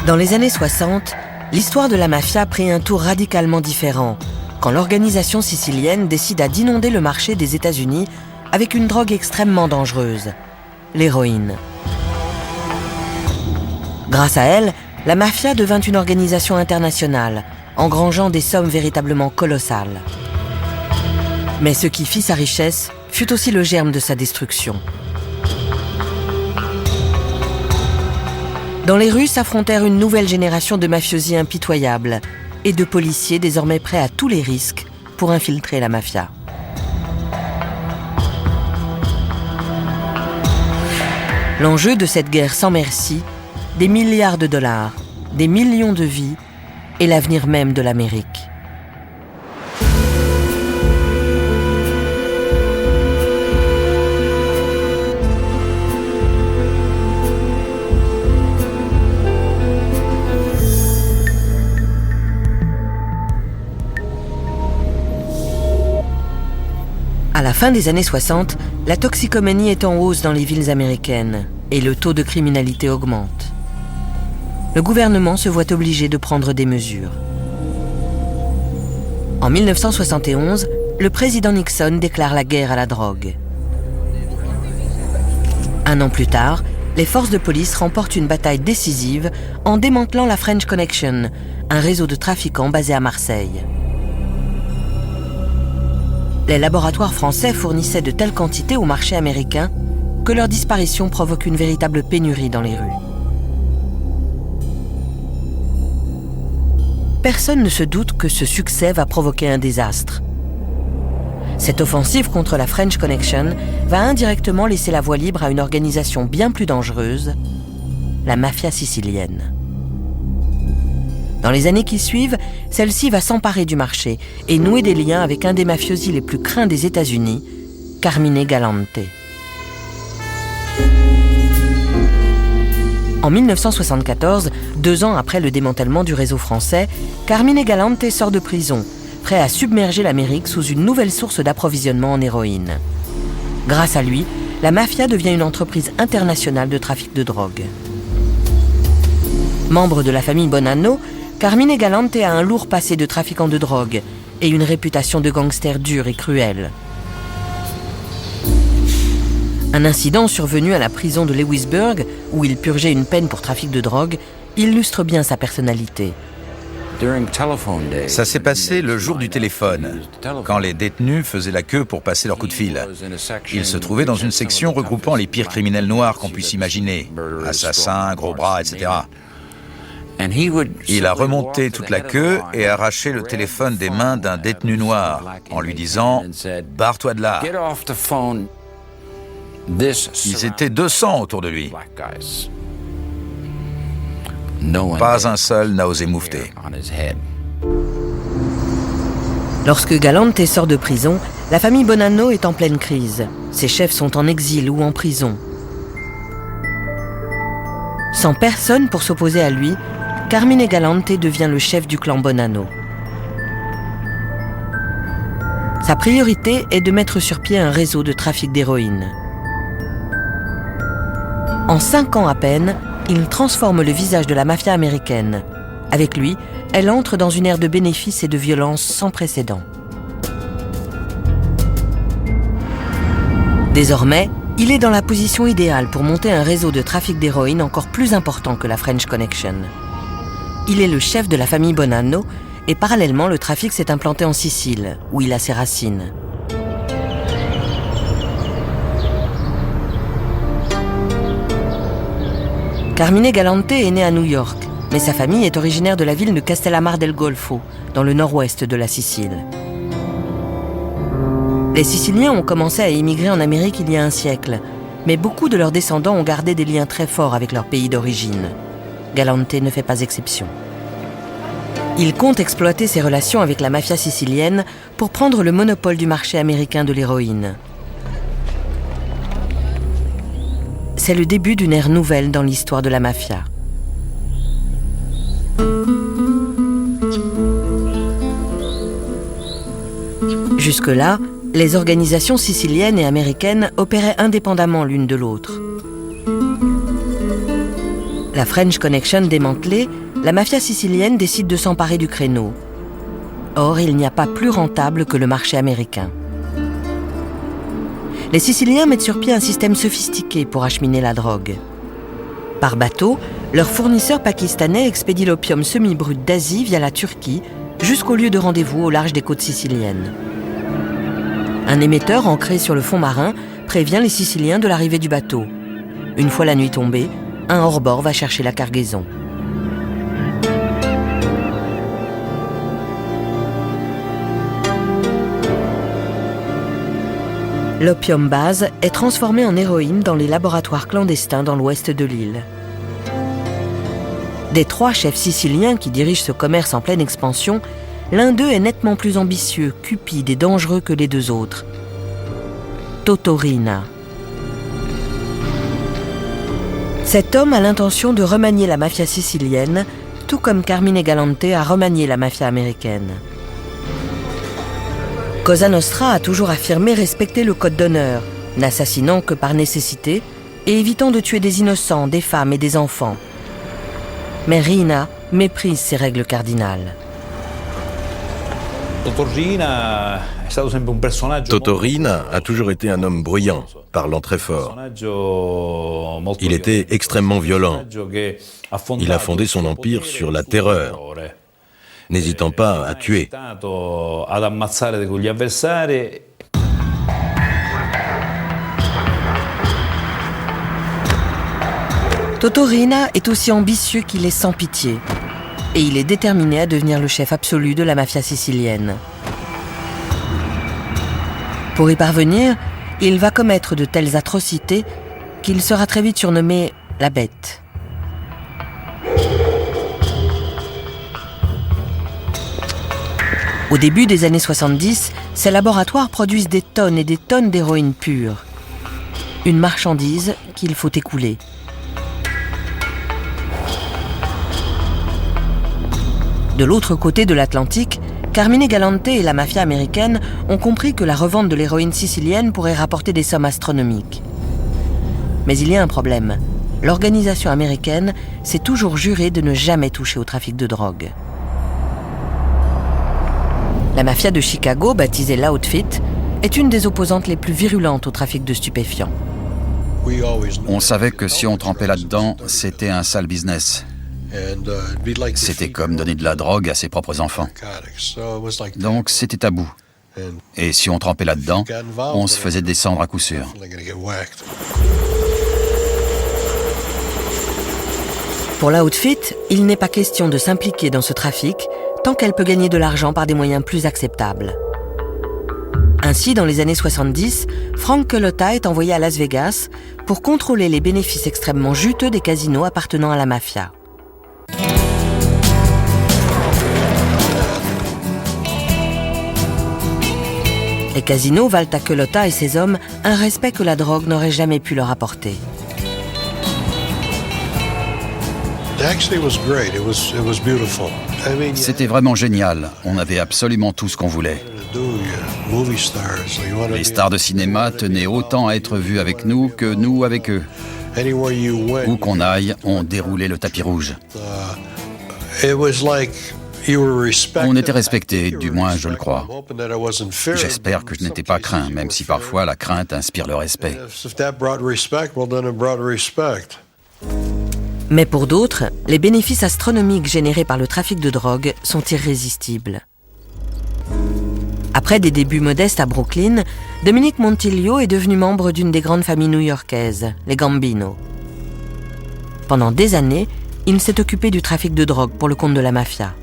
Dans les années 60, l'histoire de la mafia prit un tour radicalement différent quand l'organisation sicilienne décida d'inonder le marché des États-Unis avec une drogue extrêmement dangereuse, l'héroïne. Grâce à elle, la mafia devint une organisation internationale, engrangeant des sommes véritablement colossales. Mais ce qui fit sa richesse fut aussi le germe de sa destruction. Dans les rues s'affrontèrent une nouvelle génération de mafiosi impitoyables et de policiers désormais prêts à tous les risques pour infiltrer la mafia. L'enjeu de cette guerre sans merci, des milliards de dollars, des millions de vies et l'avenir même de l'Amérique. À la fin des années 60, la toxicomanie est en hausse dans les villes américaines et le taux de criminalité augmente. Le gouvernement se voit obligé de prendre des mesures. En 1971, le président Nixon déclare la guerre à la drogue. Un an plus tard, les forces de police remportent une bataille décisive en démantelant la French Connection, un réseau de trafiquants basé à Marseille. Les laboratoires français fournissaient de telles quantités au marché américain que leur disparition provoque une véritable pénurie dans les rues. Personne ne se doute que ce succès va provoquer un désastre. Cette offensive contre la French Connection va indirectement laisser la voie libre à une organisation bien plus dangereuse, la mafia sicilienne. Dans les années qui suivent, celle-ci va s'emparer du marché et nouer des liens avec un des mafiosi les plus craints des États-Unis, Carmine Galante. En 1974, 2 ans après le démantèlement du réseau français, Carmine Galante sort de prison, prêt à submerger l'Amérique sous une nouvelle source d'approvisionnement en héroïne. Grâce à lui, la mafia devient une entreprise internationale de trafic de drogue. Membre de la famille Bonanno, Carmine Galante a un lourd passé de trafiquant de drogue et une réputation de gangster dur et cruel. Un incident survenu à la prison de Lewisburg, où il purgeait une peine pour trafic de drogue, illustre bien sa personnalité. Ça s'est passé le jour du téléphone, quand les détenus faisaient la queue pour passer leur coup de fil. Il se trouvait dans une section regroupant les pires criminels noirs qu'on puisse imaginer, assassins, gros bras, etc. Il a remonté toute la queue et arraché le téléphone des mains d'un détenu noir en lui disant « Barre-toi de là ». Ils étaient 200 autour de lui. Pas un seul n'a osé moufter. Lorsque Galante sort de prison, la famille Bonanno est en pleine crise. Ses chefs sont en exil ou en prison. Sans personne pour s'opposer à lui, Carmine Galante devient le chef du clan Bonanno. Sa priorité est de mettre sur pied un réseau de trafic d'héroïne. En 5 ans à peine, il transforme le visage de la mafia américaine. Avec lui, elle entre dans une ère de bénéfices et de violence sans précédent. Désormais, il est dans la position idéale pour monter un réseau de trafic d'héroïne encore plus important que la French Connection. Il est le chef de la famille Bonanno et parallèlement, le trafic s'est implanté en Sicile, où il a ses racines. Carmine Galante est né à New York, mais sa famille est originaire de la ville de Castellammare del Golfo, dans le nord-ouest de la Sicile. Les Siciliens ont commencé à émigrer en Amérique il y a un siècle, mais beaucoup de leurs descendants ont gardé des liens très forts avec leur pays d'origine. Galante ne fait pas exception. Il compte exploiter ses relations avec la mafia sicilienne pour prendre le monopole du marché américain de l'héroïne. C'est le début d'une ère nouvelle dans l'histoire de la mafia. Jusque-là, les organisations siciliennes et américaines opéraient indépendamment l'une de l'autre. La French Connection démantelée, la mafia sicilienne décide de s'emparer du créneau. Or, il n'y a pas plus rentable que le marché américain. Les Siciliens mettent sur pied un système sophistiqué pour acheminer la drogue. Par bateau, leurs fournisseurs pakistanais expédient l'opium semi-brut d'Asie via la Turquie jusqu'au lieu de rendez-vous au large des côtes siciliennes. Un émetteur ancré sur le fond marin prévient les Siciliens de l'arrivée du bateau. Une fois la nuit tombée, un hors-bord va chercher la cargaison. L'opium base est transformé en héroïne dans les laboratoires clandestins dans l'ouest de l'île. Des 3 chefs siciliens qui dirigent ce commerce en pleine expansion, l'un d'eux est nettement plus ambitieux, cupide et dangereux que les 2 autres. Toto Riina. Cet homme a l'intention de remanier la mafia sicilienne, tout comme Carmine Galante a remanié la mafia américaine. Cosa Nostra a toujours affirmé respecter le code d'honneur, n'assassinant que par nécessité et évitant de tuer des innocents, des femmes et des enfants. Mais Riina méprise ces règles cardinales. Toto Riina a toujours été un homme bruyant, parlant très fort. Il était extrêmement violent. Il a fondé son empire sur la terreur, n'hésitant pas à tuer. Toto Riina est aussi ambitieux qu'il est sans pitié. Et il est déterminé à devenir le chef absolu de la mafia sicilienne. Pour y parvenir, il va commettre de telles atrocités qu'il sera très vite surnommé la Bête. Au début des années 70, ces laboratoires produisent des tonnes et des tonnes d'héroïne pure. Une marchandise qu'il faut écouler. De l'autre côté de l'Atlantique, Carmine Galante et la mafia américaine ont compris que la revente de l'héroïne sicilienne pourrait rapporter des sommes astronomiques. Mais il y a un problème. L'organisation américaine s'est toujours jurée de ne jamais toucher au trafic de drogue. La mafia de Chicago, baptisée l'Outfit, est une des opposantes les plus virulentes au trafic de stupéfiants. On savait que si on trempait là-dedans, c'était un sale business. C'était comme donner de la drogue à ses propres enfants. Donc c'était tabou. Et si on trempait là-dedans, on se faisait descendre à coup sûr. Pour l'Outfit, il n'est pas question de s'impliquer dans ce trafic tant qu'elle peut gagner de l'argent par des moyens plus acceptables. Ainsi, dans les années 70, Frank Culotta est envoyé à Las Vegas pour contrôler les bénéfices extrêmement juteux des casinos appartenant à la mafia. Les casinos valent à Culotta et ses hommes un respect que la drogue n'aurait jamais pu leur apporter. C'était vraiment génial. On avait absolument tout ce qu'on voulait. Les stars de cinéma tenaient autant à être vus avec nous que nous avec eux. Où qu'on aille, on déroulait le tapis rouge. On était respectés, du moins je le crois. J'espère que je n'étais pas craint, même si parfois la crainte inspire le respect. Mais pour d'autres, les bénéfices astronomiques générés par le trafic de drogue sont irrésistibles. Après des débuts modestes à Brooklyn, Dominic Montillo est devenu membre d'une des grandes familles new-yorkaises, les Gambino. Pendant des années, il s'est occupé du trafic de drogue pour le compte de la mafia.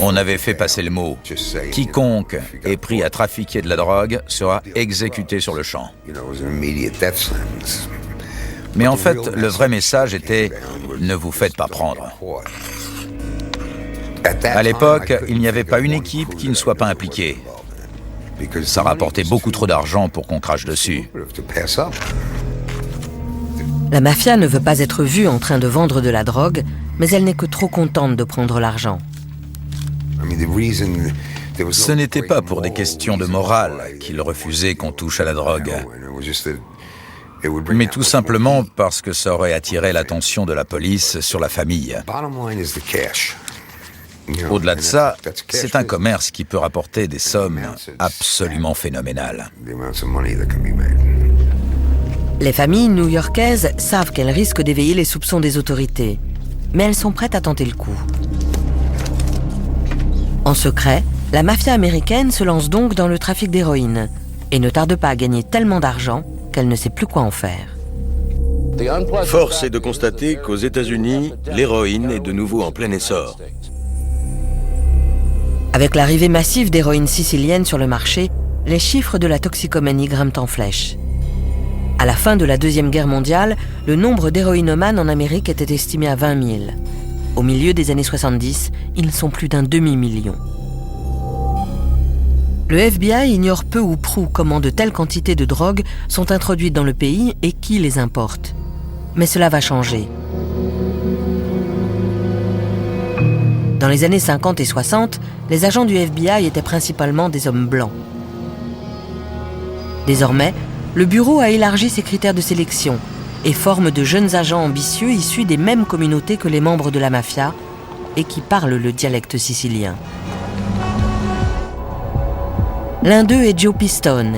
On avait fait passer le mot. Quiconque est pris à trafiquer de la drogue sera exécuté sur le champ. Mais en fait, le vrai message était « Ne vous faites pas prendre ». À l'époque, il n'y avait pas une équipe qui ne soit pas impliquée. Ça rapportait beaucoup trop d'argent pour qu'on crache dessus. La mafia ne veut pas être vue en train de vendre de la drogue, mais elle n'est que trop contente de prendre l'argent. Ce n'était pas pour des questions de morale qu'ils refusaient qu'on touche à la drogue. Mais tout simplement parce que ça aurait attiré l'attention de la police sur la famille. Au-delà de ça, c'est un commerce qui peut rapporter des sommes absolument phénoménales. Les familles new-yorkaises savent qu'elles risquent d'éveiller les soupçons des autorités, mais elles sont prêtes à tenter le coup. En secret, la mafia américaine se lance donc dans le trafic d'héroïne et ne tarde pas à gagner tellement d'argent qu'elle ne sait plus quoi en faire. Force est de constater qu'aux États-Unis, l'héroïne est de nouveau en plein essor. Avec l'arrivée massive d'héroïne sicilienne sur le marché, les chiffres de la toxicomanie grimpent en flèche. À la fin de la Deuxième Guerre mondiale, le nombre d'héroïnomanes en Amérique était estimé à 20 000. Au milieu des années 70, ils sont plus d'un demi-million. Le FBI ignore peu ou prou comment de telles quantités de drogue sont introduites dans le pays et qui les importe. Mais cela va changer. Dans les années 50 et 60, les agents du FBI étaient principalement des hommes blancs. Désormais, le bureau a élargi ses critères de sélection et forme de jeunes agents ambitieux issus des mêmes communautés que les membres de la mafia et qui parlent le dialecte sicilien. L'un d'eux est Joe Pistone,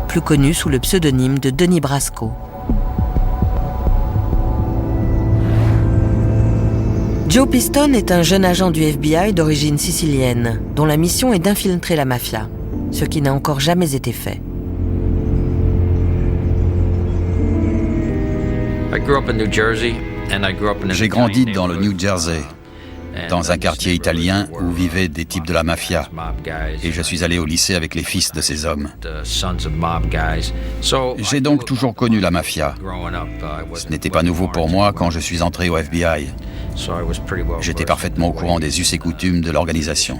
plus connu sous le pseudonyme de Denis Brasco. Joe Pistone est un jeune agent du FBI d'origine sicilienne, dont la mission est d'infiltrer la mafia, ce qui n'a encore jamais été fait. J'ai grandi dans le New Jersey, dans un quartier italien où vivaient des types de la mafia, et je suis allé au lycée avec les fils de ces hommes. J'ai donc toujours connu la mafia. Ce n'était pas nouveau pour moi quand je suis entré au FBI. J'étais parfaitement au courant des us et coutumes de l'organisation.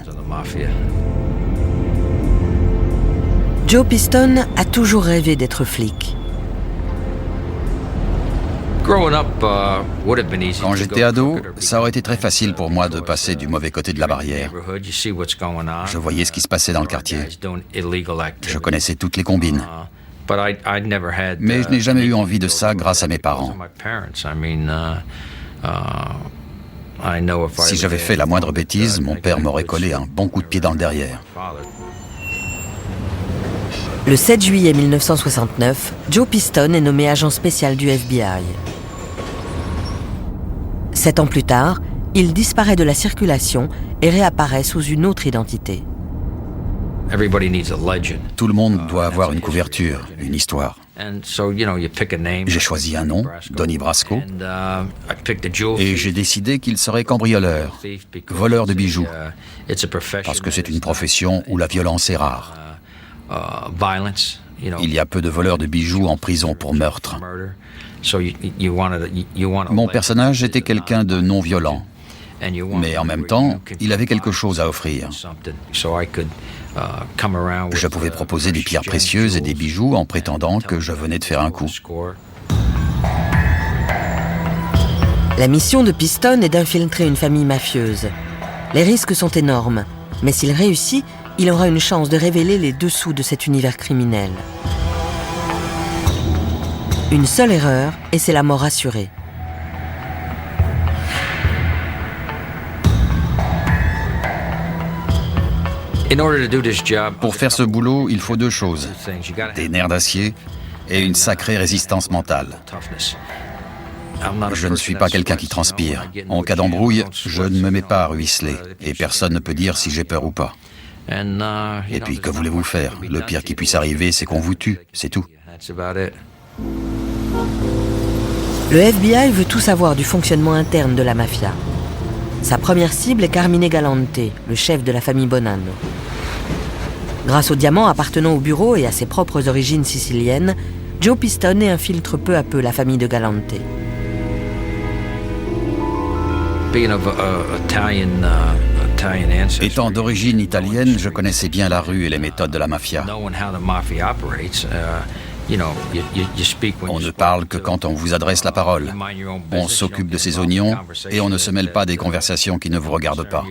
Joe Pistone a toujours rêvé d'être flic. Quand j'étais ado, ça aurait été très facile pour moi de passer du mauvais côté de la barrière. Je voyais ce qui se passait dans le quartier. Je connaissais toutes les combines. Mais je n'ai jamais eu envie de ça grâce à mes parents. Si j'avais fait la moindre bêtise, mon père m'aurait collé un bon coup de pied dans le derrière. Le 7 juillet 1969, Joe Pistone est nommé agent spécial du FBI. 7 ans plus tard, il disparaît de la circulation et réapparaît sous une autre identité. Tout le monde doit avoir une couverture, une histoire. J'ai choisi un nom, Denis Brasco, et j'ai décidé qu'il serait cambrioleur, voleur de bijoux, parce que c'est une profession où la violence est rare. Il y a peu de voleurs de bijoux en prison pour meurtre. Mon personnage était quelqu'un de non violent, mais en même temps, il avait quelque chose à offrir. Je pouvais proposer des pierres précieuses et des bijoux en prétendant que je venais de faire un coup. La mission de Pistone est d'infiltrer une famille mafieuse. Les risques sont énormes, mais s'il réussit, il aura une chance de révéler les dessous de cet univers criminel. Une seule erreur, et c'est la mort assurée. Pour faire ce boulot, il faut deux choses, des nerfs d'acier et une sacrée résistance mentale. Je ne suis pas quelqu'un qui transpire. En cas d'embrouille, je ne me mets pas à ruisseler, et personne ne peut dire si j'ai peur ou pas. Et puis, que voulez-vous faire? Le pire qui puisse arriver, c'est qu'on vous tue, c'est tout. Le FBI veut tout savoir du fonctionnement interne de la mafia. Sa première cible est Carmine Galante, le chef de la famille Bonanno. Grâce aux diamants appartenant au bureau et à ses propres origines siciliennes, Joe Pistone infiltre peu à peu la famille de Galante. Étant d'origine italienne, je connaissais bien la rue et les méthodes de la mafia. On ne parle que quand on vous adresse la parole. On s'occupe de ses oignons et on ne se mêle pas des conversations qui ne vous regardent pas.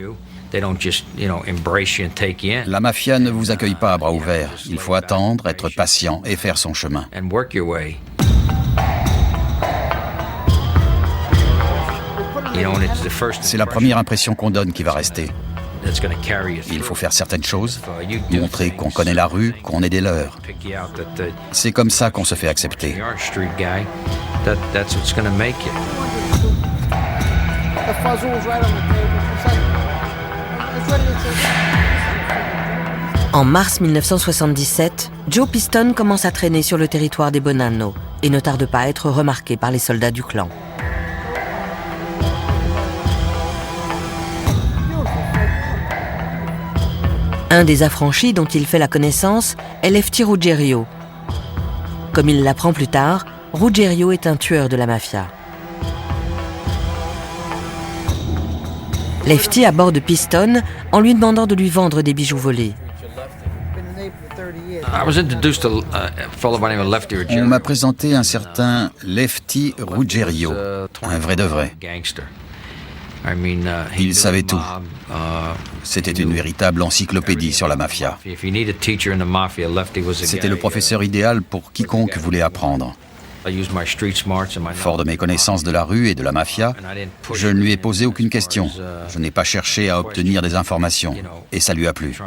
La mafia ne vous accueille pas à bras ouverts. Il faut attendre, être patient et faire son chemin. C'est la première impression qu'on donne qui va rester. Il faut faire certaines choses, montrer qu'on connaît la rue, qu'on est des leurs. C'est comme ça qu'on se fait accepter. En mars 1977, Joe Piston commence à traîner sur le territoire des Bonanno et ne tarde pas à être remarqué par les soldats du clan. Un des affranchis dont il fait la connaissance est Lefty Ruggerio. Comme il l'apprend plus tard, Ruggerio est un tueur de la mafia. Lefty aborde Piston en lui demandant de lui vendre des bijoux volés. On m'a présenté un certain Lefty Ruggerio, un vrai de vrai. Il savait tout. C'était une véritable encyclopédie sur la mafia. C'était le professeur idéal pour quiconque voulait apprendre. Fort de mes connaissances de la rue et de la mafia, je ne lui ai posé aucune question. Je n'ai pas cherché à obtenir des informations. Et ça lui a plu.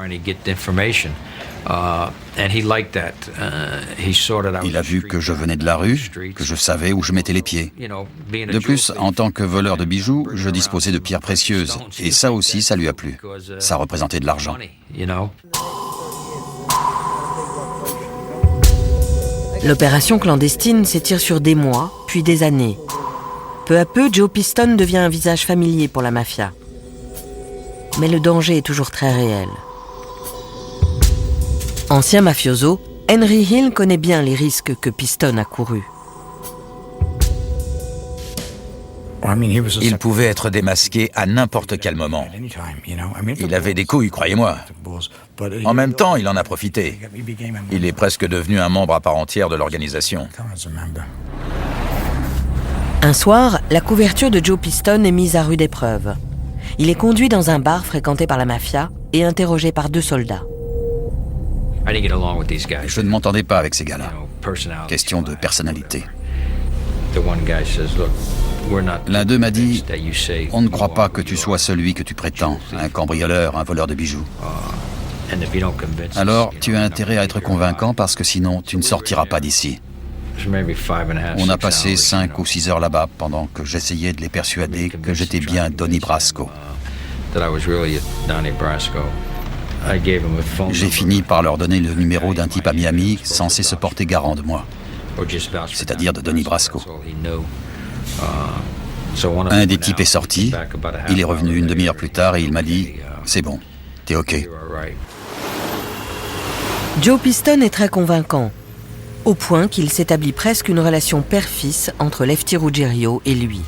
Il a vu que je venais de la rue, que je savais où je mettais les pieds. De plus, en tant que voleur de bijoux, je disposais de pierres précieuses. Et ça aussi, ça lui a plu. Ça représentait de l'argent. L'opération clandestine s'étire sur des mois, puis des années. Peu à peu, Joe Piston devient un visage familier pour la mafia. Mais le danger est toujours très réel. Ancien mafioso, Henry Hill connaît bien les risques que Piston a courus. Il pouvait être démasqué à n'importe quel moment. Il avait des couilles, croyez-moi. En même temps, il en a profité. Il est presque devenu un membre à part entière de l'organisation. Un soir, la couverture de Joe Piston est mise à rude épreuve. Il est conduit dans un bar fréquenté par la mafia et interrogé par 2 soldats. Je ne m'entendais pas avec ces gars-là. Question de personnalité. L'un d'eux m'a dit « On ne croit pas que tu sois celui que tu prétends, un cambrioleur, un voleur de bijoux. Alors, tu as intérêt à être convaincant parce que sinon, tu ne sortiras pas d'ici. » On a passé 5 ou 6 heures là-bas pendant que j'essayais de les persuader que j'étais bien Donnie Brasco. J'ai fini par leur donner le numéro d'un type à Miami censé se porter garant de moi, c'est-à-dire de Donnie Brasco. Un des types est sorti, il est revenu une demi-heure plus tard et il m'a dit « C'est bon, t'es OK ». Joe Piston est très convaincant, au point qu'il s'établit presque une relation père-fils entre Lefty Ruggerio et lui.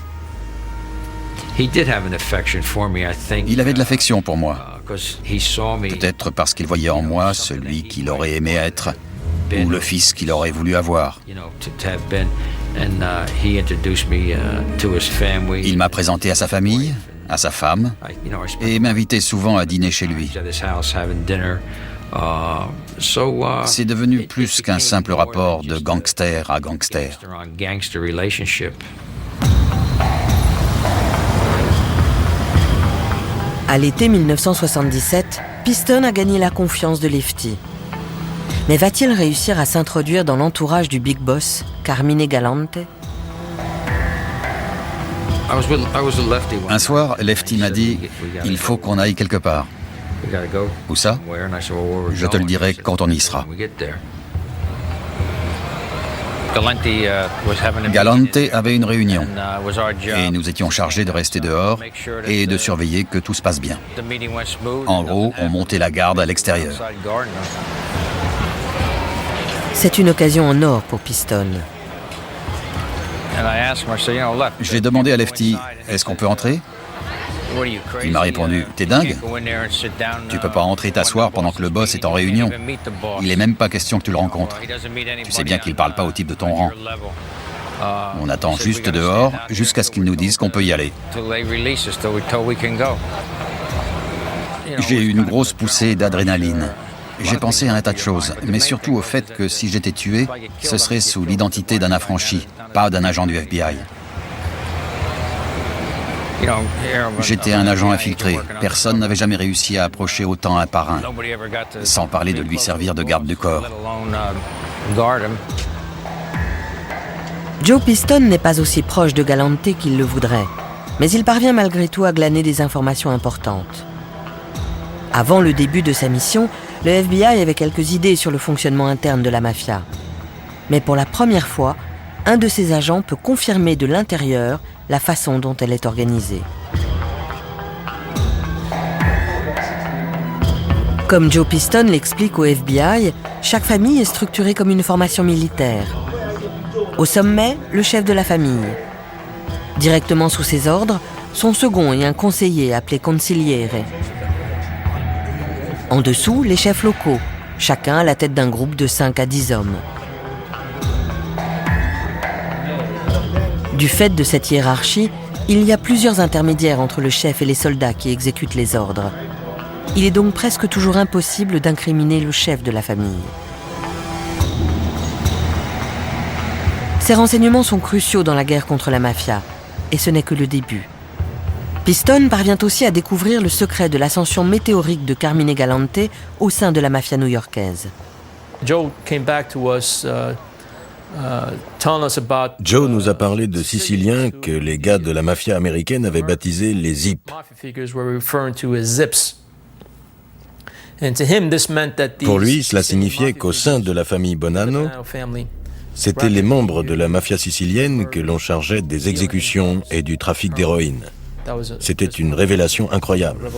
Il avait de l'affection pour moi, peut-être parce qu'il voyait en moi celui qu'il aurait aimé être, ou le fils qu'il aurait voulu avoir. Il m'a présenté à sa famille, à sa femme, et m'invitait souvent à dîner chez lui. C'est devenu plus qu'un simple rapport de gangster à gangster. À l'été 1977, Piston a gagné la confiance de Lefty. Mais va-t-il réussir à s'introduire dans l'entourage du big boss, Carmine Galante? Un soir, Lefty m'a dit « Il faut qu'on aille quelque part. » Où ça? Je te le dirai quand on y sera. Galante avait une réunion et nous étions chargés de rester dehors et de surveiller que tout se passe bien. En gros, on montait la garde à l'extérieur. C'est une occasion en or pour Piston. J'ai demandé à Lefty « Est-ce qu'on peut entrer ?» Il m'a répondu « T'es dingue? Tu peux pas entrer t'asseoir pendant que le boss est en réunion. Il est même pas question que tu le rencontres. Tu sais bien qu'il parle pas au type de ton rang. On attend juste dehors jusqu'à ce qu'ils nous disent qu'on peut y aller. » J'ai eu une grosse poussée d'adrénaline. J'ai pensé à un tas de choses, mais surtout au fait que si j'étais tué, ce serait sous l'identité d'un affranchi, pas d'un agent du FBI. J'étais un agent infiltré. Personne n'avait jamais réussi à approcher autant un par un, sans parler de lui servir de garde du corps. Joe Piston n'est pas aussi proche de Galante qu'il le voudrait, mais il parvient malgré tout à glaner des informations importantes. Avant le début de sa mission, le FBI avait quelques idées sur le fonctionnement interne de la mafia. Mais pour la première fois, un de ses agents peut confirmer de l'intérieur la façon dont elle est organisée. Comme Joe Piston l'explique au FBI, chaque famille est structurée comme une formation militaire. Au sommet, le chef de la famille. Directement sous ses ordres, son second et un conseiller appelé consigliere. En dessous, les chefs locaux, chacun à la tête d'un groupe de 5 à 10 hommes. Du fait de cette hiérarchie, il y a plusieurs intermédiaires entre le chef et les soldats qui exécutent les ordres. Il est donc presque toujours impossible d'incriminer le chef de la famille. Ces renseignements sont cruciaux dans la guerre contre la mafia, et ce n'est que le début. Piston parvient aussi à découvrir le secret de l'ascension météorique de Carmine Galante au sein de la mafia new-yorkaise. Joe nous a parlé de Siciliens que les gars de la mafia américaine avaient baptisés les Zips. Pour lui, cela signifiait qu'au sein de la famille Bonanno, c'étaient les membres de la mafia sicilienne que l'on chargeait des exécutions et du trafic d'héroïne. C'était une révélation incroyable.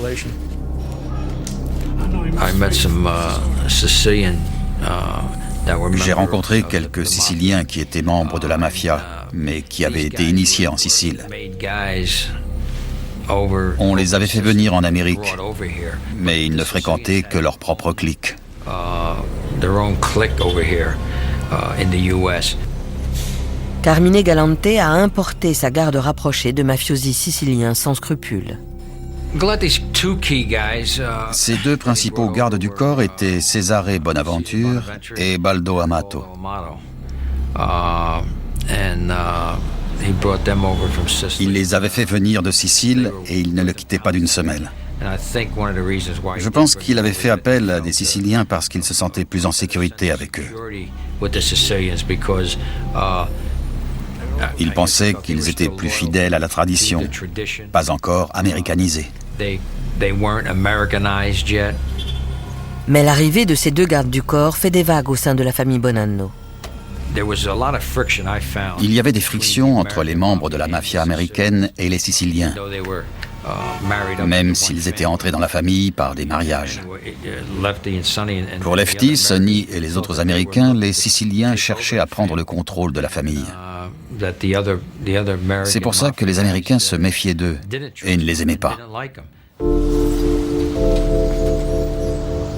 J'ai rencontré quelques Siciliens qui étaient membres de la mafia, mais qui avaient été initiés en Sicile. On les avait fait venir en Amérique, mais ils ne fréquentaient que leur propre clique. Carmine Galante a importé sa garde rapprochée de mafiosi siciliens sans scrupules. Ces deux principaux gardes du corps étaient Cesare Bonaventure et Baldo Amato. Il les avait fait venir de Sicile et il ne le quittait pas d'une semelle. Je pense qu'il avait fait appel à des Siciliens parce qu'il se sentait plus en sécurité avec eux. Il pensait qu'ils étaient plus fidèles à la tradition, pas encore américanisés. Mais l'arrivée de ces deux gardes du corps fait des vagues au sein de la famille Bonanno. Il y avait des frictions entre les membres de la mafia américaine et les Siciliens, même s'ils étaient entrés dans la famille par des mariages. Pour Lefty, Sonny et les autres Américains, les Siciliens cherchaient à prendre le contrôle de la famille. C'est pour ça que les Américains se méfiaient d'eux et ne les aimaient pas.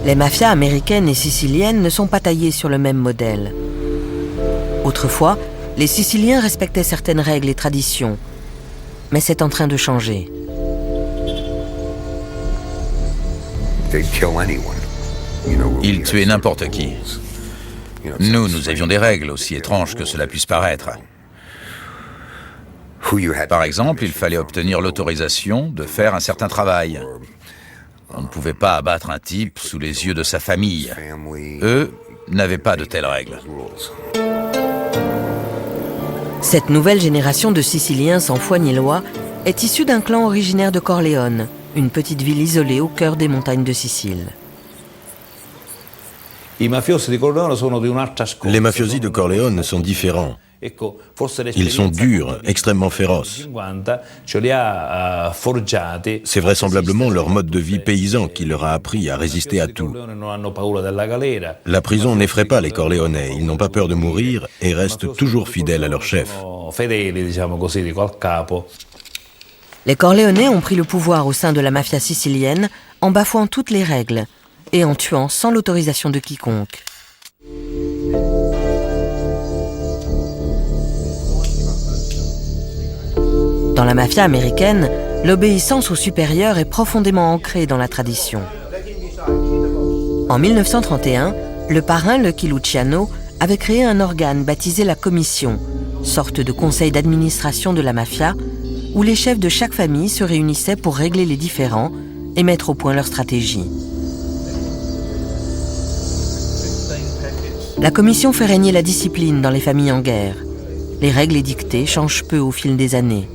Les mafias américaines et siciliennes ne sont pas taillées sur le même modèle. Autrefois, les Siciliens respectaient certaines règles et traditions, mais c'est en train de changer. Ils tuaient n'importe qui. Nous avions des règles, aussi étranges que cela puisse paraître. Par exemple, il fallait obtenir l'autorisation de faire un certain travail. On ne pouvait pas abattre un type sous les yeux de sa famille. Eux n'avaient pas de telles règles. Cette nouvelle génération de Siciliens sans foi ni loi est issue d'un clan originaire de Corleone, une petite ville isolée au cœur des montagnes de Sicile. Les mafiosi de Corleone sont différents. Ils sont durs, extrêmement féroces. C'est vraisemblablement leur mode de vie paysan qui leur a appris à résister à tout. La prison n'effraie pas les Corléonais, ils n'ont pas peur de mourir et restent toujours fidèles à leur chef. Les Corléonais ont pris le pouvoir au sein de la mafia sicilienne en bafouant toutes les règles et en tuant sans l'autorisation de quiconque. Dans la mafia américaine, l'obéissance au supérieur est profondément ancrée dans la tradition. En 1931, le parrain Lucky Luciano avait créé un organe baptisé la Commission, sorte de conseil d'administration de la mafia, où les chefs de chaque famille se réunissaient pour régler les différends et mettre au point leur stratégie. La commission fait régner la discipline dans les familles en guerre. Les règles édictées changent peu au fil des années.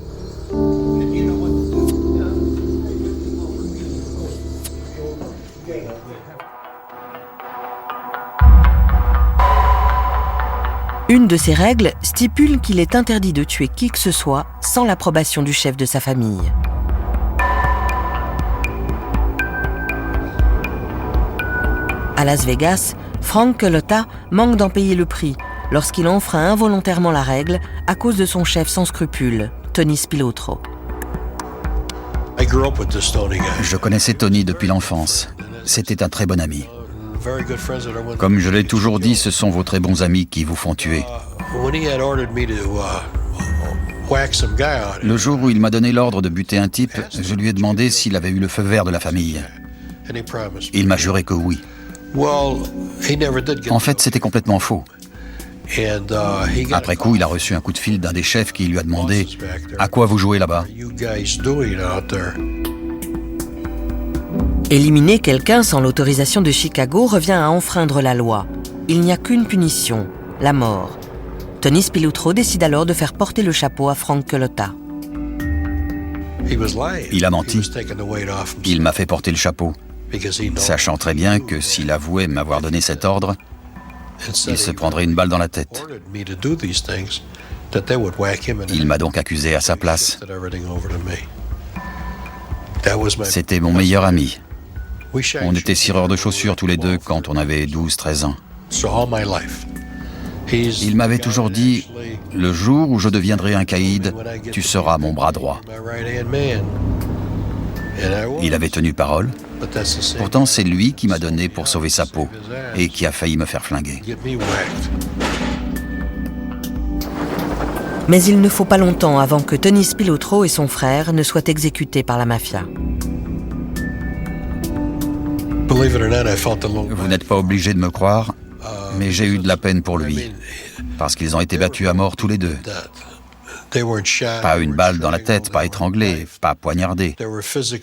Une de ces règles stipule qu'il est interdit de tuer qui que ce soit sans l'approbation du chef de sa famille. À Las Vegas, Frank Cullotta manque d'en payer le prix lorsqu'il enfreint involontairement la règle à cause de son chef sans scrupules, Tony Spilotro. Je connaissais Tony depuis l'enfance. C'était un très bon ami. Comme je l'ai toujours dit, ce sont vos très bons amis qui vous font tuer. Le jour où il m'a donné l'ordre de buter un type, je lui ai demandé s'il avait eu le feu vert de la famille. Il m'a juré que oui. En fait, c'était complètement faux. Après coup, il a reçu un coup de fil d'un des chefs qui lui a demandé « À quoi vous jouez là-bas » Éliminer quelqu'un sans l'autorisation de Chicago revient à enfreindre la loi. Il n'y a qu'une punition, la mort. Tony Spilotro décide alors de faire porter le chapeau à Frank Cullotta. Il a menti. Il m'a fait porter le chapeau, sachant très bien que s'il avouait m'avoir donné cet ordre, il se prendrait une balle dans la tête. Il m'a donc accusé à sa place. C'était mon meilleur ami. On était cireurs de chaussures tous les deux quand on avait 12-13 ans. Il m'avait toujours dit « Le jour où je deviendrai un caïd, tu seras mon bras droit ». Il avait tenu parole. Pourtant, c'est lui qui m'a donné pour sauver sa peau et qui a failli me faire flinguer. Mais il ne faut pas longtemps avant que Tony Spilotro et son frère ne soient exécutés par la mafia. Vous n'êtes pas obligé de me croire, mais j'ai eu de la peine pour lui, parce qu'ils ont été battus à mort tous les deux. Pas une balle dans la tête, pas étranglés, pas poignardés,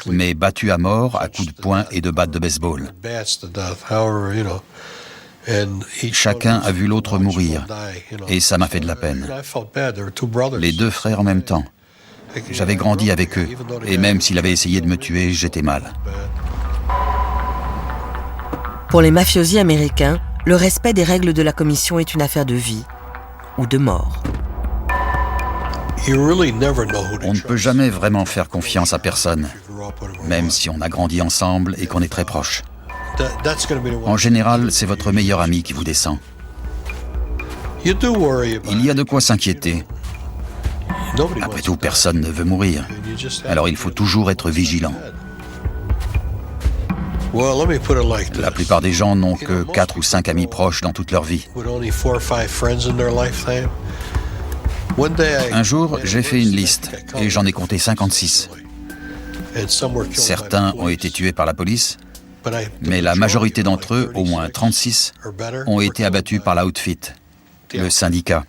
mais battus à mort à coups de poing et de batte de baseball. Chacun a vu l'autre mourir, et ça m'a fait de la peine. Les deux frères en même temps. J'avais grandi avec eux, et même s'il avait essayé de me tuer, j'étais mal. Pour les mafiosi américains, le respect des règles de la commission est une affaire de vie ou de mort. On ne peut jamais vraiment faire confiance à personne, même si on a grandi ensemble et qu'on est très proches. En général, c'est votre meilleur ami qui vous descend. Il y a de quoi s'inquiéter. Après tout, personne ne veut mourir. Alors il faut toujours être vigilant. La plupart des gens n'ont que 4 ou 5 amis proches dans toute leur vie. Un jour, j'ai fait une liste et j'en ai compté 56. Certains ont été tués par la police, mais la majorité d'entre eux, au moins 36, ont été abattus par l'Outfit, le syndicat.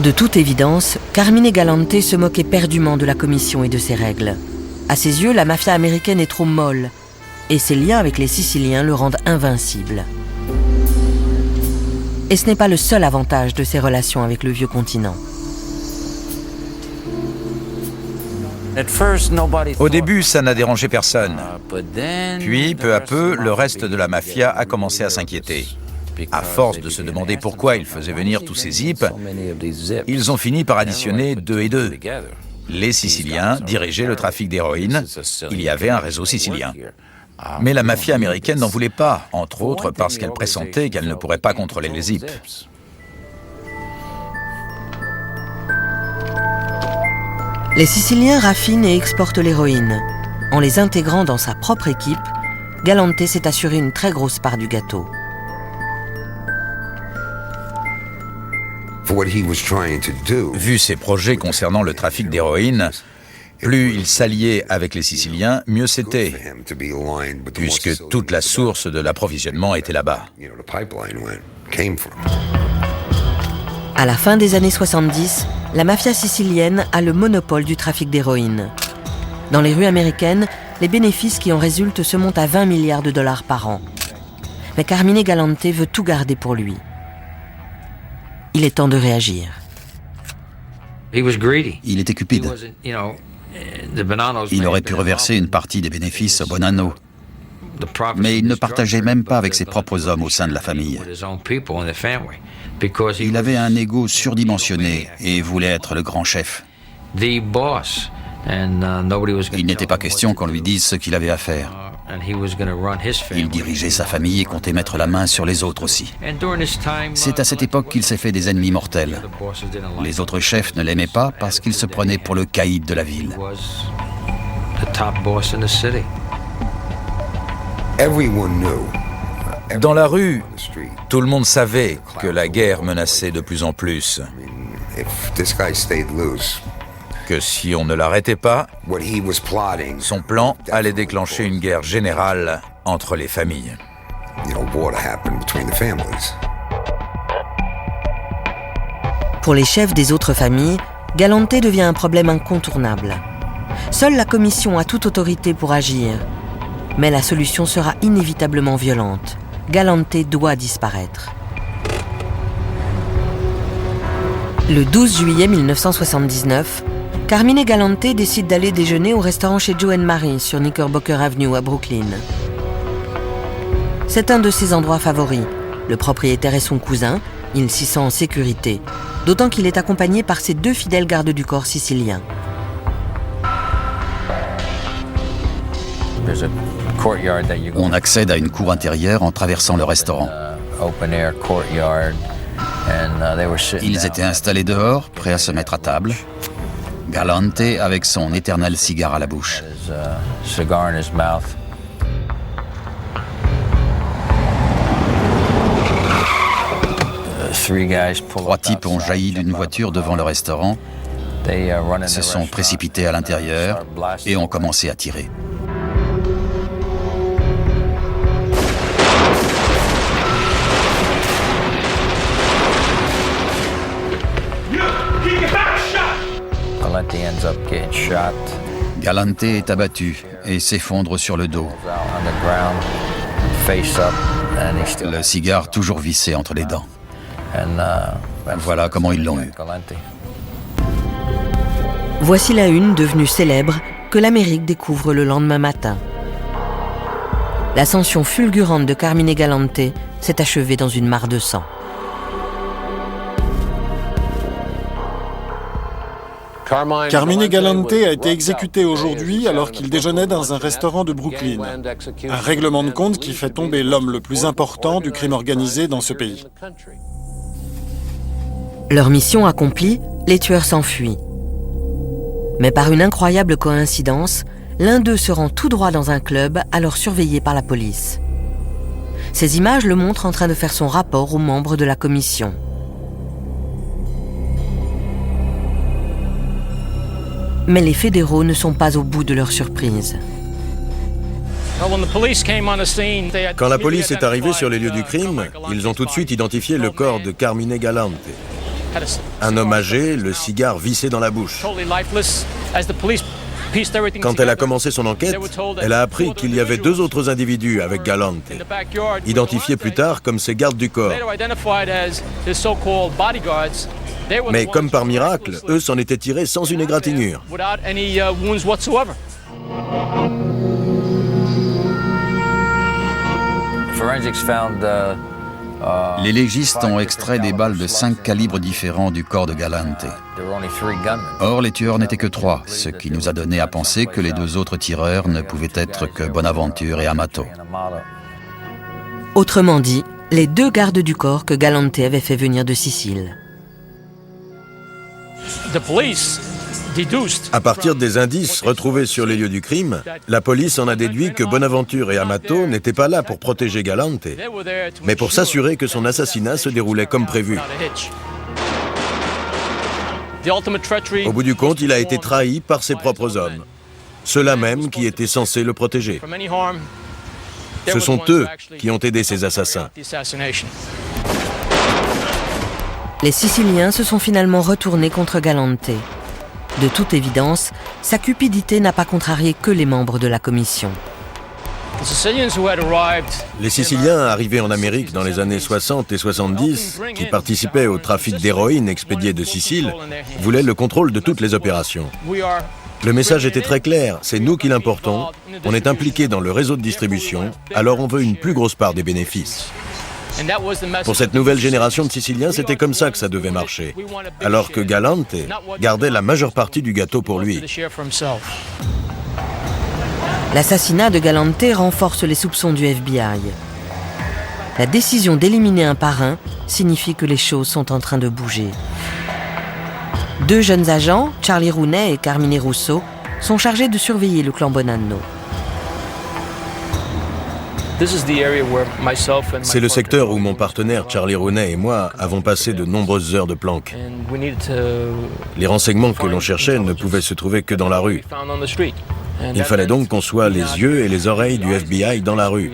De toute évidence, Carmine Galante se moquait perdument de la commission et de ses règles. À ses yeux, la mafia américaine est trop molle, et ses liens avec les Siciliens le rendent invincible. Et ce n'est pas le seul avantage de ses relations avec le vieux continent. Au début, ça n'a dérangé personne. Puis, peu à peu, le reste de la mafia a commencé à s'inquiéter. À force de se demander pourquoi ils faisaient venir tous ces zips, ils ont fini par additionner 2 et 2. Les Siciliens dirigeaient le trafic d'héroïne. Il y avait un réseau sicilien. Mais la mafia américaine n'en voulait pas, entre autres parce qu'elle pressentait qu'elle ne pourrait pas contrôler les zips. Les Siciliens raffinent et exportent l'héroïne. En les intégrant dans sa propre équipe, Galante s'est assuré une très grosse part du gâteau. Vu ses projets concernant le trafic d'héroïne, plus il s'alliait avec les Siciliens, mieux c'était, puisque toute la source de l'approvisionnement était là-bas. À la fin des années 70, la mafia sicilienne a le monopole du trafic d'héroïne. Dans les rues américaines, les bénéfices qui en résultent se montent à 20 milliards de dollars par an. Mais Carmine Galante veut tout garder pour lui. Il est temps de réagir. Il était cupide. Il aurait pu reverser une partie des bénéfices au Bonanno. Mais il ne partageait même pas avec ses propres hommes au sein de la famille. Il avait un ego surdimensionné et voulait être le grand chef. Il n'était pas question qu'on lui dise ce qu'il avait à faire. Il dirigeait sa famille et comptait mettre la main sur les autres aussi. C'est à cette époque qu'il s'est fait des ennemis mortels. Les autres chefs ne l'aimaient pas parce qu'il se prenait pour le caïd de la ville. Dans la rue, tout le monde savait que la guerre menaçait de plus en plus. Que si on ne l'arrêtait pas, son plan allait déclencher une guerre générale entre les familles. Pour les chefs des autres familles, Galante devient un problème incontournable. Seule la commission a toute autorité pour agir. Mais la solution sera inévitablement violente. Galante doit disparaître. Le 12 juillet 1979, Carmine Galante décide d'aller déjeuner au restaurant chez Joe & Marie sur Knickerbocker Avenue à Brooklyn. C'est un de ses endroits favoris. Le propriétaire est son cousin, il s'y sent en sécurité, d'autant qu'il est accompagné par ses 2 fidèles gardes du corps siciliens. On accède à une cour intérieure en traversant le restaurant. Ils étaient installés dehors, prêts à se mettre à table. Galante avec son éternel cigare à la bouche. 3 types ont jailli d'une voiture devant le restaurant, se sont précipités à l'intérieur et ont commencé à tirer. Galante est abattu et s'effondre sur le dos. Le cigare toujours vissé entre les dents. Voilà comment ils l'ont eu. Voici la une devenue célèbre que l'Amérique découvre le lendemain matin. L'ascension fulgurante de Carmine Galante s'est achevée dans une mare de sang. Carmine Galante a été exécuté aujourd'hui alors qu'il déjeunait dans un restaurant de Brooklyn. Un règlement de compte qui fait tomber l'homme le plus important du crime organisé dans ce pays. Leur mission accomplie, les tueurs s'enfuient. Mais par une incroyable coïncidence, l'un d'eux se rend tout droit dans un club, alors surveillé par la police. Ces images le montrent en train de faire son rapport aux membres de la commission. Mais les fédéraux ne sont pas au bout de leur surprise. Quand la police est arrivée sur les lieux du crime, ils ont tout de suite identifié le corps de Carmine Galante. Un homme âgé, le cigare vissé dans la bouche. Quand elle a commencé son enquête, elle a appris qu'il y avait 2 autres individus avec Galante, identifiés plus tard comme ses gardes du corps. Mais comme par miracle, eux s'en étaient tirés sans une égratignure. Les légistes ont extrait des balles de 5 calibres différents du corps de Galante. Or, les tueurs n'étaient que 3, ce qui nous a donné à penser que les 2 autres tireurs ne pouvaient être que Bonaventure et Amato. Autrement dit, les 2 gardes du corps que Galante avait fait venir de Sicile. À partir des indices retrouvés sur les lieux du crime, la police en a déduit que Bonaventure et Amato n'étaient pas là pour protéger Galante, mais pour s'assurer que son assassinat se déroulait comme prévu. Au bout du compte, il a été trahi par ses propres hommes, ceux-là même qui étaient censés le protéger. Ce sont eux qui ont aidé ces assassins. Les Siciliens se sont finalement retournés contre Galante. De toute évidence, sa cupidité n'a pas contrarié que les membres de la commission. Les Siciliens arrivés en Amérique dans les années 60 et 70, qui participaient au trafic d'héroïne expédié de Sicile, voulaient le contrôle de toutes les opérations. Le message était très clair, c'est nous qui l'importons, on est impliqué dans le réseau de distribution, alors on veut une plus grosse part des bénéfices. Pour cette nouvelle génération de Siciliens, c'était comme ça que ça devait marcher, alors que Galante gardait la majeure partie du gâteau pour lui. L'assassinat de Galante renforce les soupçons du FBI. La décision d'éliminer un parrain signifie que les choses sont en train de bouger. 2 jeunes agents, Charlie Rooney et Carmine Russo, sont chargés de surveiller le clan Bonanno. C'est le secteur où mon partenaire Charlie Rooney et moi avons passé de nombreuses heures de planque. Les renseignements que l'on cherchait ne pouvaient se trouver que dans la rue. Il fallait donc qu'on soit les yeux et les oreilles du FBI dans la rue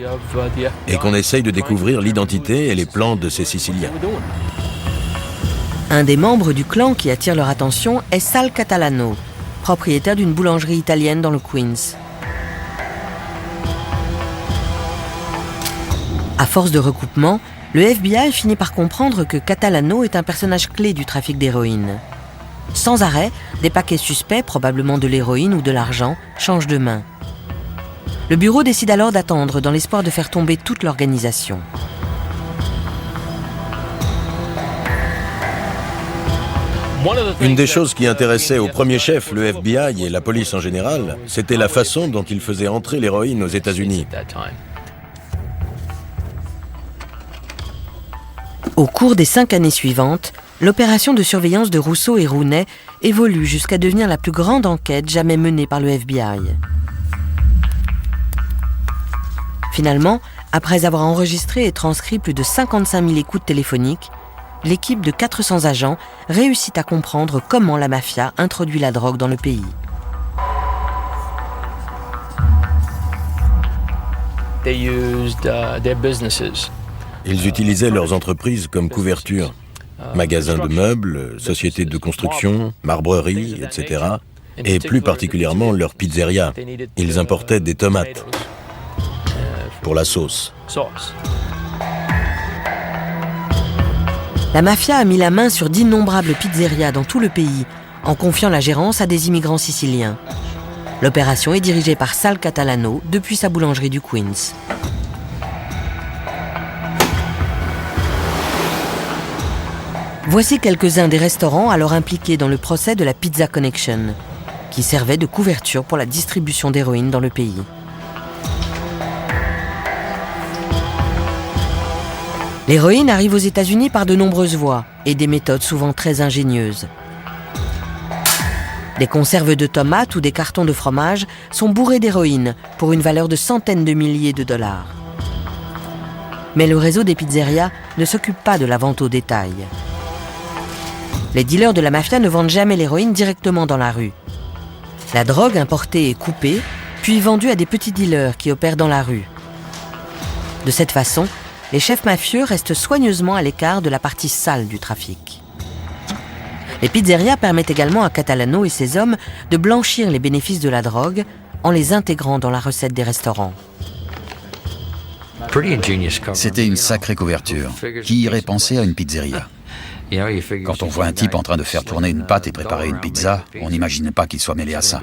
et qu'on essaye de découvrir l'identité et les plans de ces Siciliens. Un des membres du clan qui attire leur attention est Sal Catalano, propriétaire d'une boulangerie italienne dans le Queens. À force de recoupement, le FBI finit par comprendre que Catalano est un personnage clé du trafic d'héroïne. Sans arrêt, des paquets suspects, probablement de l'héroïne ou de l'argent, changent de main. Le bureau décide alors d'attendre dans l'espoir de faire tomber toute l'organisation. Une des choses qui intéressait au premier chef, le FBI et la police en général, c'était la façon dont il faisait entrer l'héroïne aux États-Unis. Au cours des 5 années suivantes, l'opération de surveillance de Russo et Rooney évolue jusqu'à devenir la plus grande enquête jamais menée par le FBI. Finalement, après avoir enregistré et transcrit plus de 55 000 écoutes téléphoniques, l'équipe de 400 agents réussit à comprendre comment la mafia introduit la drogue dans le pays. Ils utilisaient leurs entreprises comme couverture. Magasins de meubles, sociétés de construction, marbreries, etc. Et plus particulièrement leur pizzeria. Ils importaient des tomates pour la sauce. La mafia a mis la main sur d'innombrables pizzerias dans tout le pays, en confiant la gérance à des immigrants siciliens. L'opération est dirigée par Sal Catalano depuis sa boulangerie du Queens. Voici quelques-uns des restaurants alors impliqués dans le procès de la Pizza Connection, qui servait de couverture pour la distribution d'héroïne dans le pays. L'héroïne arrive aux États-Unis par de nombreuses voies et des méthodes souvent très ingénieuses. Des conserves de tomates ou des cartons de fromage sont bourrés d'héroïne pour une valeur de centaines de milliers de dollars. Mais le réseau des pizzerias ne s'occupe pas de la vente au détail. Les dealers de la mafia ne vendent jamais l'héroïne directement dans la rue. La drogue importée est coupée, puis vendue à des petits dealers qui opèrent dans la rue. De cette façon, les chefs mafieux restent soigneusement à l'écart de la partie sale du trafic. Les pizzerias permettent également à Catalano et ses hommes de blanchir les bénéfices de la drogue en les intégrant dans la recette des restaurants. C'était une sacrée couverture. Qui irait penser à une pizzeria? Quand on voit un type en train de faire tourner une pâte et préparer une pizza, on n'imagine pas qu'il soit mêlé à ça.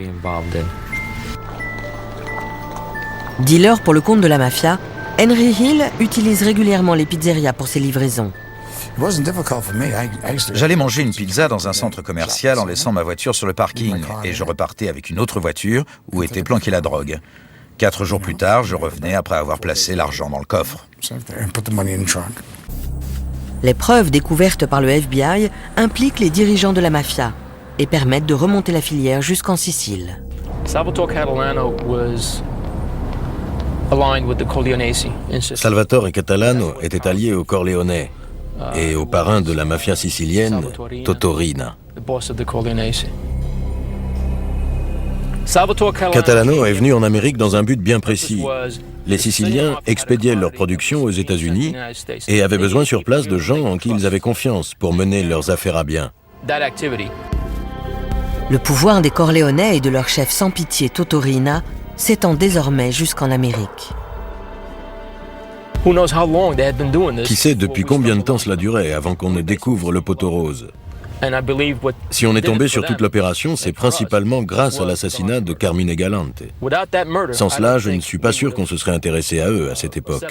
Dealer pour le compte de la mafia, Henry Hill utilise régulièrement les pizzerias pour ses livraisons. J'allais manger une pizza dans un centre commercial en laissant ma voiture sur le parking et je repartais avec une autre voiture où était planquée la drogue. 4 jours plus tard, je revenais après avoir placé l'argent dans le coffre. Les preuves découvertes par le FBI impliquent les dirigeants de la mafia et permettent de remonter la filière jusqu'en Sicile. Salvatore Catalano était allié aux Corleone et au parrain de la mafia sicilienne, Toto Riina. Catalano est venu en Amérique dans un but bien précis. Les Siciliens expédiaient leur production aux États-Unis et avaient besoin sur place de gens en qui ils avaient confiance pour mener leurs affaires à bien. Le pouvoir des Corléonais et de leur chef sans pitié Totorina s'étend désormais jusqu'en Amérique. Qui sait depuis combien de temps cela durait avant qu'on ne découvre le poteau rose? Si on est tombé sur toute l'opération, c'est principalement grâce à l'assassinat de Carmine Galante. Sans cela, je ne suis pas sûr qu'on se serait intéressé à eux à cette époque.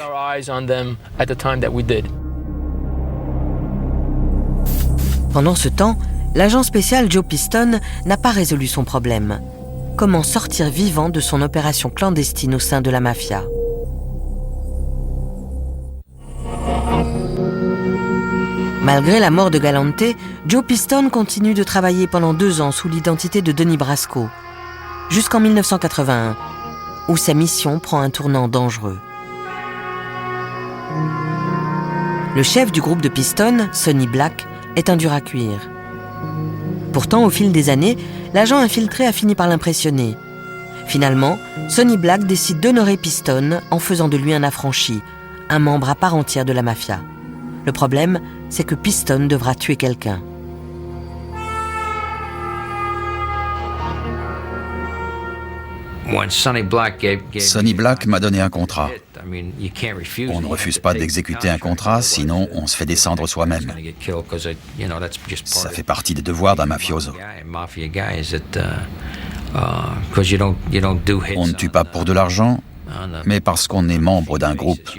Pendant ce temps, l'agent spécial Joe Piston n'a pas résolu son problème. Comment sortir vivant de son opération clandestine au sein de la mafia? Malgré la mort de Galante, Joe Piston continue de travailler pendant 2 ans sous l'identité de Denis Brasco, jusqu'en 1981, où sa mission prend un tournant dangereux. Le chef du groupe de Piston, Sonny Black, est un dur à cuire. Pourtant, au fil des années, l'agent infiltré a fini par l'impressionner. Finalement, Sonny Black décide d'honorer Piston en faisant de lui un affranchi, un membre à part entière de la mafia. Le problème, c'est que Piston devra tuer quelqu'un. Sonny Black m'a donné un contrat. On ne refuse pas d'exécuter un contrat, sinon on se fait descendre soi-même. Ça fait partie des devoirs d'un mafioso. On ne tue pas pour de l'argent, mais parce qu'on est membre d'un groupe.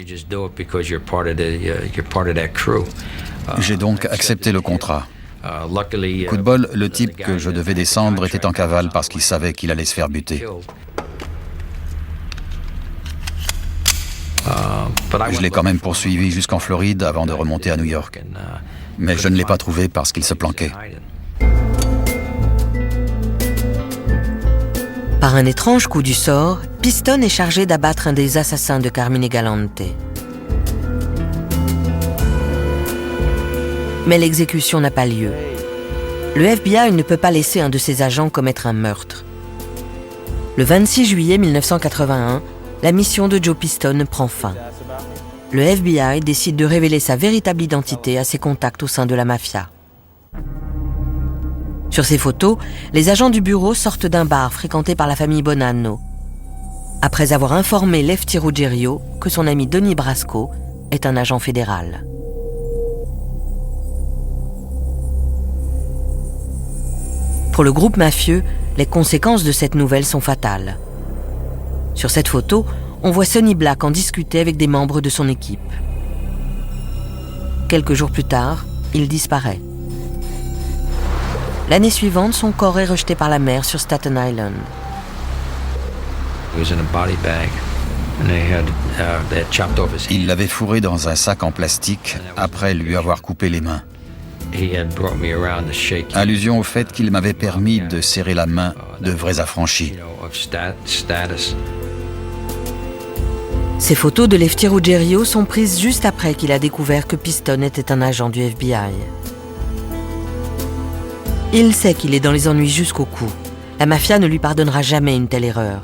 J'ai donc accepté le contrat. Coup de bol, le type que je devais descendre était en cavale parce qu'il savait qu'il allait se faire buter. Je l'ai quand même poursuivi jusqu'en Floride avant de remonter à New York. Mais je ne l'ai pas trouvé parce qu'il se planquait. Par un étrange coup du sort, Piston est chargé d'abattre un des assassins de Carmine Galante. Mais l'exécution n'a pas lieu. Le FBI ne peut pas laisser un de ses agents commettre un meurtre. Le 26 juillet 1981, la mission de Joe Piston prend fin. Le FBI décide de révéler sa véritable identité à ses contacts au sein de la mafia. Sur ces photos, les agents du bureau sortent d'un bar fréquenté par la famille Bonanno, après avoir informé Lefty Ruggerio que son ami Denis Brasco est un agent fédéral. Pour le groupe mafieux, les conséquences de cette nouvelle sont fatales. Sur cette photo, on voit Sonny Black en discuter avec des membres de son équipe. Quelques jours plus tard, il disparaît. L'année suivante, son corps est rejeté par la mer sur Staten Island. Il l'avait fourré dans un sac en plastique après lui avoir coupé les mains. Allusion au fait qu'il m'avait permis de serrer la main de vrais affranchis. Ces photos de Lefty Ruggerio sont prises juste après qu'il a découvert que Piston était un agent du FBI. Il sait qu'il est dans les ennuis jusqu'au cou. La mafia ne lui pardonnera jamais une telle erreur.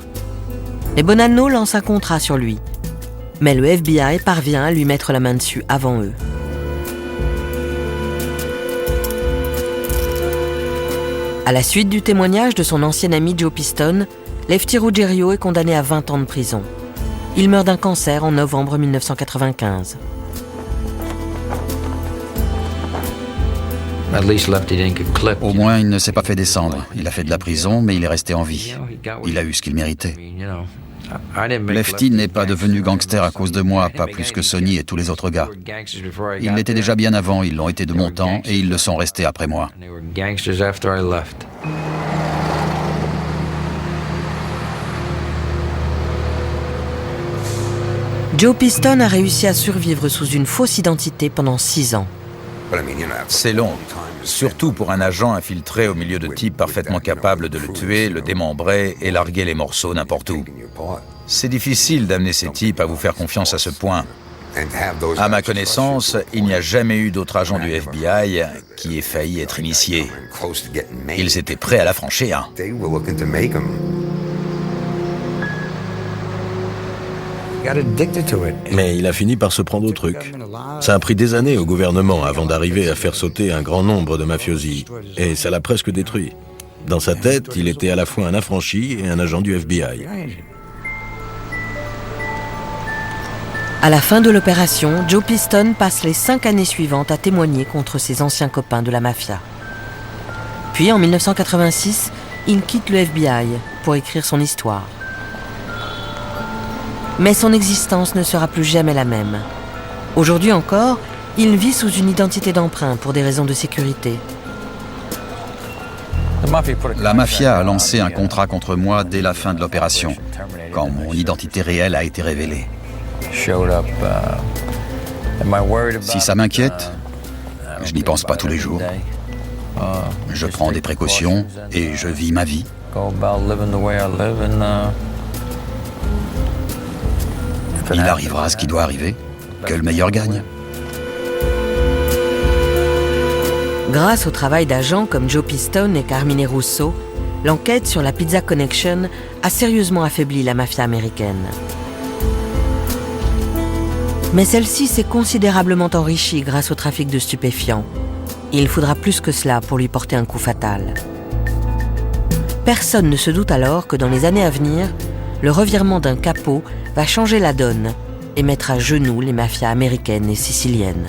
Les Bonanno lancent un contrat sur lui. Mais le FBI parvient à lui mettre la main dessus avant eux. À la suite du témoignage de son ancien ami Joe Piston, Lefty Ruggerio est condamné à 20 ans de prison. Il meurt d'un cancer en novembre 1995. Au moins, il ne s'est pas fait descendre. Il a fait de la prison, mais il est resté en vie. Il a eu ce qu'il méritait. Lefty n'est pas devenu gangster à cause de moi, pas plus que Sonny et tous les autres gars. Ils l'étaient déjà bien avant, ils l'ont été de mon temps et ils le sont restés après moi. Joe Piston a réussi à survivre sous une fausse identité pendant 6 ans. C'est long, surtout pour un agent infiltré au milieu de types parfaitement capables de le tuer, le démembrer et larguer les morceaux n'importe où. C'est difficile d'amener ces types à vous faire confiance à ce point. À ma connaissance, il n'y a jamais eu d'autre agent du FBI qui ait failli être initié. Ils étaient prêts à la franchir. Mais il a fini par se prendre au truc. Ça a pris des années au gouvernement avant d'arriver à faire sauter un grand nombre de mafiosi. Et ça l'a presque détruit. Dans sa tête, il était à la fois un affranchi et un agent du FBI. À la fin de l'opération, Joe Piston passe les 5 années suivantes à témoigner contre ses anciens copains de la mafia. Puis en 1986, il quitte le FBI pour écrire son histoire. Mais son existence ne sera plus jamais la même. Aujourd'hui encore, il vit sous une identité d'emprunt pour des raisons de sécurité. La mafia a lancé un contrat contre moi dès la fin de l'opération, quand mon identité réelle a été révélée. Si ça m'inquiète, je n'y pense pas tous les jours. Je prends des précautions et je vis ma vie. Il arrivera ce qui doit arriver, que le meilleur gagne. Grâce au travail d'agents comme Joe Piston et Carmine Russo, l'enquête sur la Pizza Connection a sérieusement affaibli la mafia américaine. Mais celle-ci s'est considérablement enrichie grâce au trafic de stupéfiants. Et il faudra plus que cela pour lui porter un coup fatal. Personne ne se doute alors que dans les années à venir, le revirement d'un capot va changer la donne et mettre à genoux les mafias américaines et siciliennes.